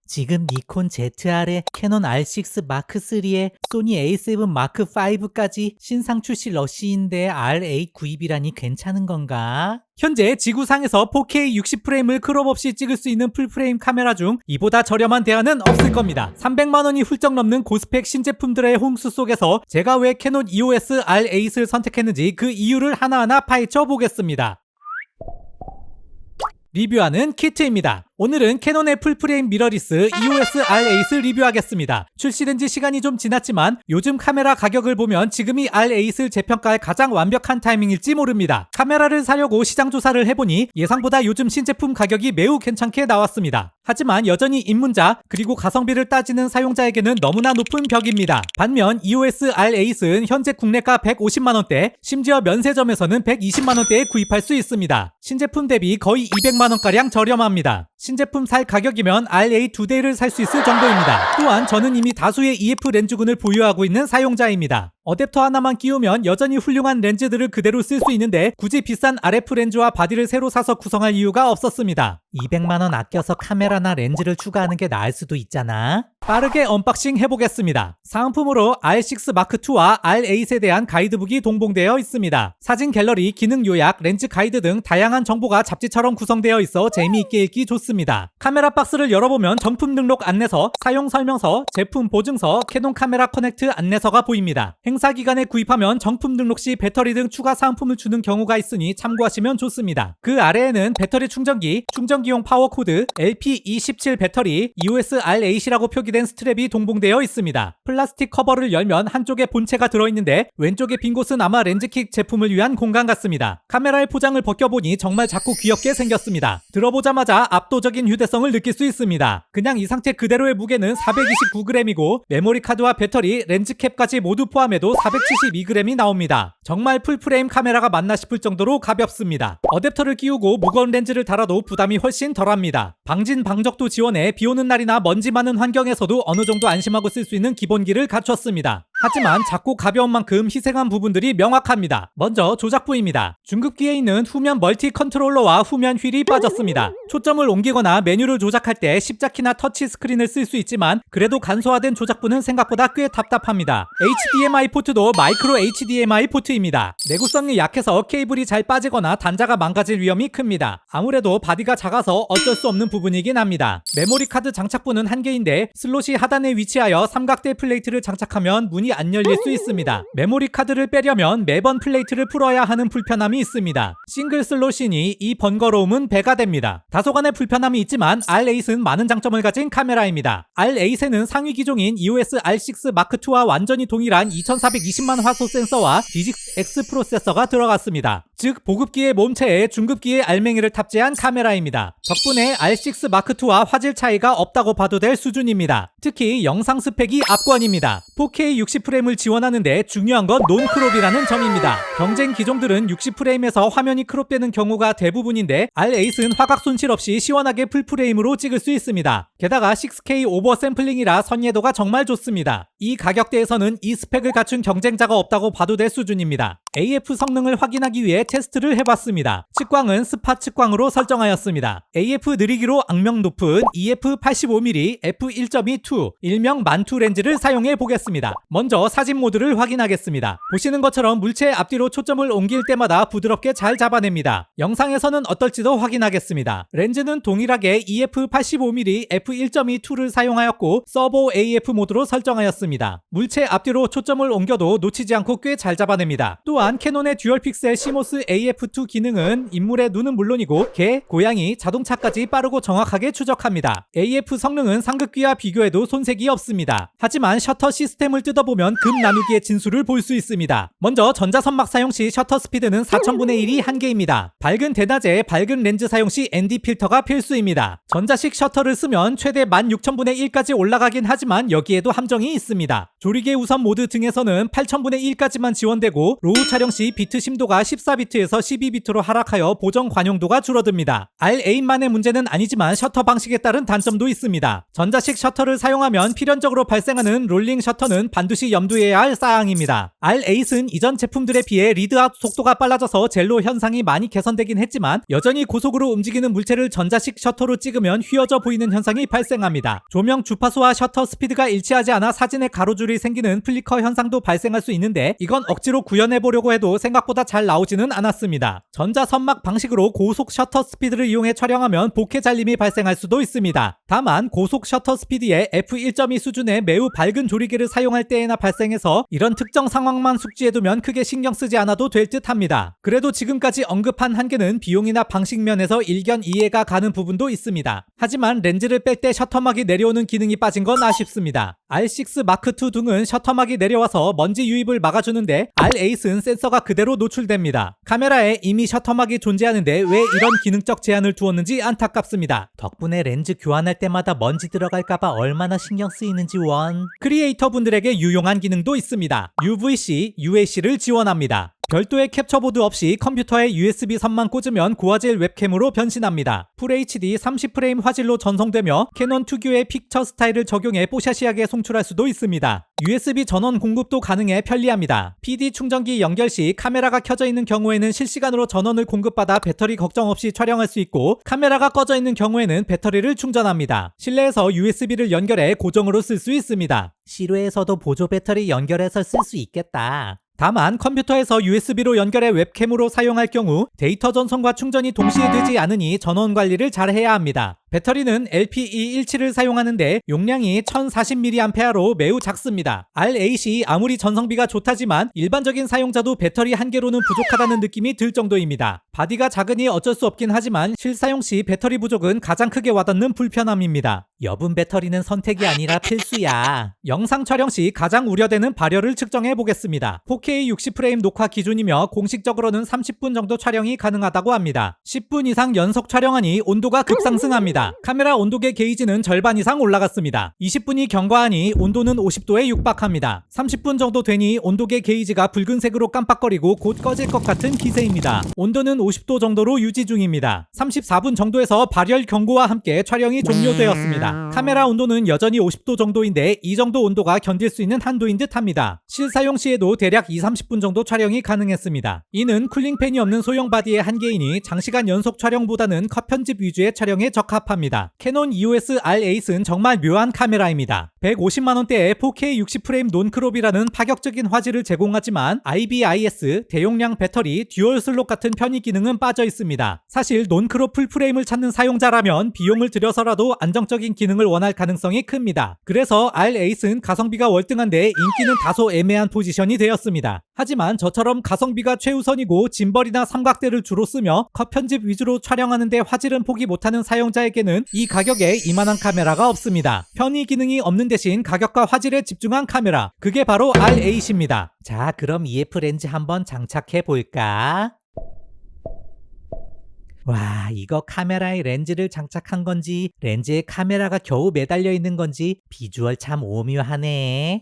지금 니콘 ZR에 캐논 R6 마크 3에 소니 A7 마크 5까지 신상 출시 러시인데 RA 구입이라니 괜찮은 건가? 현재 지구상에서 4K 60프레임을 크롭 없이 찍을 수 있는 풀프레임 카메라 중 이보다 저렴한 대안은 없을 겁니다. 300만 원이 훌쩍 넘는 고스펙 신제품들의 홍수 속에서 제가 왜 캐논 EOS R8을 선택했는지 그 이유를 하나하나 파헤쳐 보겠습니다. 리뷰하는 키트입니다. 오늘은 캐논의 풀프레임 미러리스 EOS R8을 리뷰하겠습니다. 출시된 지 시간이 좀 지났지만 요즘 카메라 가격을 보면 지금이 R8을 재평가할 가장 완벽한 타이밍일지 모릅니다. 카메라를 사려고 시장 조사를 해보니 예상보다 요즘 신제품 가격이 매우 괜찮게 나왔습니다. 하지만 여전히 입문자 그리고 가성비를 따지는 사용자에게는 너무나 높은 벽입니다. 반면 EOS R8은 현재 국내가 150만원대, 심지어 면세점에서는 120만원대에 구입할 수 있습니다. 신제품 대비 거의 200만원가량 저렴합니다. 신제품 살 가격이면 RA 2대를 살 수 있을 정도입니다. 또한 저는 이미 다수의 EF 렌즈군을 보유하고 있는 사용자입니다. 어댑터 하나만 끼우면 여전히 훌륭한 렌즈들을 그대로 쓸 수 있는데 굳이 비싼 RF 렌즈와 바디를 새로 사서 구성할 이유가 없었습니다. 200만원 아껴서 카메라나 렌즈를 추가하는 게 나을 수도 있잖아. 빠르게 언박싱 해보겠습니다. 사은품으로 R6 마크2와 R8에 대한 가이드북이 동봉되어 있습니다. 사진 갤러리, 기능 요약, 렌즈 가이드 등 다양한 정보가 잡지처럼 구성되어 있어 재미있게 읽기 좋습니다. 카메라 박스를 열어보면 정품 등록 안내서, 사용 설명서, 제품 보증서, 캐논 카메라 커넥트 안내서가 보입니다. 행사 기간에 구입하면 정품 등록 시 배터리 등 추가 사은품을 주는 경우가 있으니 참고하시면 좋습니다. 그 아래에는 배터리 충전기, 충전기용 파워 코드, LP-E17 배터리, EOS R8이라고 표기된 스트랩이 동봉되어 있습니다. 플라스틱 커버를 열면 한쪽에 본체가 들어있는데 왼쪽에 빈 곳은 아마 렌즈킥 제품을 위한 공간 같습니다. 카메라의 포장을 벗겨보니 정말 작고 귀엽게 생겼습니다. 들어보자마자 압도적인 휴대성을 느낄 수 있습니다. 그냥 이 상태 그대로의 무게는 429g이고 메모리 카드와 배터리, 렌즈캡까지 모두 포함해도 472g이 나옵니다. 정말 풀프레임 카메라가 맞나 싶을 정도로 가볍습니다. 어댑터를 끼우고 무거운 렌즈를 달아도 부담이 훨씬 덜합니다. 방진 방적도 지원해 비오는 날이나 먼지 많은 환경에서도 어느 정도 안심하고 쓸 수 있는 기본기를 갖췄습니다. 하지만 작고 가벼운 만큼 희생한 부분들이 명확합니다. 먼저 조작부입니다. 중급기에 있는 후면 멀티 컨트롤러와 후면 휠이 빠졌습니다. 초점을 옮기거나 메뉴를 조작할 때 십자키나 터치 스크린을 쓸 수 있지만 그래도 간소화된 조작부는 생각보다 꽤 답답합니다. HDMI 포트도 마이크로 HDMI 포트입니다. 내구성이 약해서 케이블이 잘 빠지거나 단자가 망가질 위험이 큽니다. 아무래도 바디가 작아서 어쩔 수 없는 부분이긴 합니다. 메모리 카드 장착부는 한 개인데 슬롯이 하단에 위치하여 삼각대 플레이트를 장착하면 문이 안 열릴 수 있습니다. 메모리 카드를 빼려면 매번 플레이트를 풀어야 하는 불편함이 있습니다. 싱글 슬롯이니 이 번거로움은 배가 됩니다. 다소간의 불편함이 있지만 R8은 많은 장점을 가진 카메라입니다. R8에는 상위 기종인 EOS R6 마크2와 완전히 동일한 2420만 화소 센서와 D6X 프로세서가 들어갔습니다. 즉 보급기의 몸체에 중급기의 알맹이를 탑재한 카메라입니다. 덕분에 R6 마크2와 화질 차이가 없다고 봐도 될 수준입니다. 특히 영상 스펙이 압권입니다. 4K 60프레임을 지원하는데 중요한 건 논크롭이라는 점입니다. 경쟁 기종들은 60프레임에서 화면이 크롭되는 경우가 대부분인데 R8은 화각 손실 없이 시원하게 풀프레임으로 찍을 수 있습니다. 게다가 6K 오버 샘플링이라 선예도가 정말 좋습니다. 이 가격대에서는 이 스펙을 갖춘 경쟁자가 없다고 봐도 될 수준입니다. AF 성능을 확인하기 위해 테스트를 해봤습니다. 측광은 스팟 측광으로 설정하였습니다. AF 느리기로 악명 높은 EF 85mm f1.2 2 일명 만투 렌즈를 사용해 보겠습니다. 먼저 사진 모드를 확인하겠습니다. 보시는 것처럼 물체 앞뒤로 초점을 옮길 때마다 부드럽게 잘 잡아냅니다. 영상에서는 어떨지도 확인하겠습니다. 렌즈는 동일하게 EF 85mm f1.2 2를 사용하였고 서보 AF 모드로 설정하였습니다. 물체 앞뒤로 초점을 옮겨도 놓치지 않고 꽤 잘 잡아냅니다. 또한 캐논의 듀얼 픽셀 CMOS AF2 기능은 인물의 눈은 물론이고 개, 고양이, 자동차까지 빠르고 정확하게 추적합니다. AF 성능은 상급기와 비교해도 손색이 없습니다. 하지만 셔터 시스템을 뜯어보면 급 나누기의 진수를 볼 수 있습니다. 먼저 전자선막 사용 시 셔터 스피드는 4000분의 1이 한계입니다. 밝은 대낮에 밝은 렌즈 사용 시 ND 필터가 필수입니다. 전자식 셔터를 쓰면 최대 16000분의 1까지 올라가긴 하지만 여기에도 함정이 있습니다. 조리개 우선 모드 등에서는 8000분의 1까지만 지원되고 로우 촬영 시 비트 심도가 14비트에서 12비트로 하락하여 보정 관용도가 줄어듭니다. R8만의 문제는 아니지만 셔터 방식에 따른 단점도 있습니다. 전자식 셔터를 사용하면 필연적으로 발생하는 롤링 셔터는 반드시 반드시 염두해야 할 사항입니다. R8은 이전 제품들에 비해 리드아웃 속도가 빨라져서 젤로 현상이 많이 개선되긴 했지만 여전히 고속으로 움직이는 물체를 전자식 셔터로 찍으면 휘어져 보이는 현상이 발생합니다. 조명 주파수와 셔터 스피드가 일치하지 않아 사진에 가로줄이 생기는 플리커 현상도 발생할 수 있는데 이건 억지로 구현해보려고 해도 생각보다 잘 나오지는 않았습니다. 전자선막 방식으로 고속 셔터 스피드를 이용해 촬영하면 bokeh 잘림이 발생할 수도 있습니다. 다만 고속 셔터 스피드의 f1.2 수준의 매우 밝은 조리개를 사용할 때에나 발생해서 이런 특정 상황만 숙지해두면 크게 신경 쓰지 않아도 될 듯 합니다. 그래도 지금까지 언급한 한계는 비용이나 방식 면에서 일견 이해가 가는 부분도 있습니다. 하지만 렌즈를 뺄 때 셔터막이 내려오는 기능이 빠진 건 아쉽습니다. R6 마크2 등은 셔터막이 내려와서 먼지 유입을 막아주는데 R8은 센서가 그대로 노출됩니다. 카메라에 이미 셔터막이 존재하는데 왜 이런 기능적 제한을 두었는지 안타깝습니다. 덕분에 렌즈 교환할 때마다 먼지 들어갈까봐 얼마나 신경 쓰이는지 원. 크리에이터 분들에게 유용한 기능도 있습니다. UVC, UAC를 지원합니다. 별도의 캡처보드 없이 컴퓨터에 USB 선만 꽂으면 고화질 웹캠으로 변신합니다. FHD 30프레임 화질로 전송되며 캐논 특유의 픽처 스타일을 적용해 뽀샤시하게 송출할 수도 있습니다. USB 전원 공급도 가능해 편리합니다. PD 충전기 연결 시 카메라가 켜져 있는 경우에는 실시간으로 전원을 공급받아 배터리 걱정 없이 촬영할 수 있고 카메라가 꺼져 있는 경우에는 배터리를 충전합니다. 실내에서 USB를 연결해 고정으로 쓸 수 있습니다. 실외에서도 보조 배터리 연결해서 쓸 수 있겠다. 다만 컴퓨터에서 USB로 연결해 웹캠으로 사용할 경우 데이터 전송과 충전이 동시에 되지 않으니 전원 관리를 잘 해야 합니다. 배터리는 LPE17을 사용하는데 용량이 1040mAh로 매우 작습니다. R8이 아무리 전성비가 좋다지만 일반적인 사용자도 배터리 한 개로는 부족하다는 느낌이 들 정도입니다. 바디가 작으니 어쩔 수 없긴 하지만 실사용 시 배터리 부족은 가장 크게 와닿는 불편함입니다. 여분 배터리는 선택이 아니라 필수야. 영상 촬영 시 가장 우려되는 발열을 측정해 보겠습니다. 4K 60프레임 녹화 기준이며 공식적으로는 30분 정도 촬영이 가능하다고 합니다. 10분 이상 연속 촬영하니 온도가 급상승합니다. 카메라 온도계 게이지는 절반 이상 올라갔습니다. 20분이 경과하니 온도는 50도에 육박합니다. 30분 정도 되니 온도계 게이지가 붉은색으로 깜빡거리고 곧 꺼질 것 같은 기세입니다. 온도는 50도 정도로 유지 중입니다. 34분 정도에서 발열 경고와 함께 촬영이 종료되었습니다. 카메라 온도는 여전히 50도 정도인데 이 정도 온도가 견딜 수 있는 한도인 듯 합니다. 실사용 시에도 대략 2-30분 정도 촬영이 가능했습니다. 이는 쿨링팬이 없는 소형 바디의 한계이니 장시간 연속 촬영보다는 컷 편집 위주의 촬영에 적합합니다. 캐논 EOS R8은 정말 묘한 카메라입니다. 150만원대에 4K 60프레임 논크롭이라는 파격적인 화질을 제공하지만 IBIS, 대용량 배터리, 듀얼 슬롯 같은 편의 기능은 빠져 있습니다. 사실 논크롭 풀프레임을 찾는 사용자라면 비용을 들여서라도 안정적인 기능을 원할 가능성이 큽니다. 그래서 R8은 가성비가 월등한데 인기는 다소 애매한 포지션이 되었습니다. 하지만 저처럼 가성비가 최우선이고 짐벌이나 삼각대를 주로 쓰며 컷 편집 위주로 촬영하는데 화질은 포기 못하는 사용자에게는 이 가격에 이만한 카메라가 없습니다. 편의 기능이 없는 대신 가격과 화질에 집중한 카메라, 그게 바로 R8입니다. 자, 그럼 EF 렌즈 한번 장착해 볼까? 와, 이거 카메라에 렌즈를 장착한 건지 렌즈에 카메라가 겨우 매달려 있는 건지 비주얼 참 오묘하네.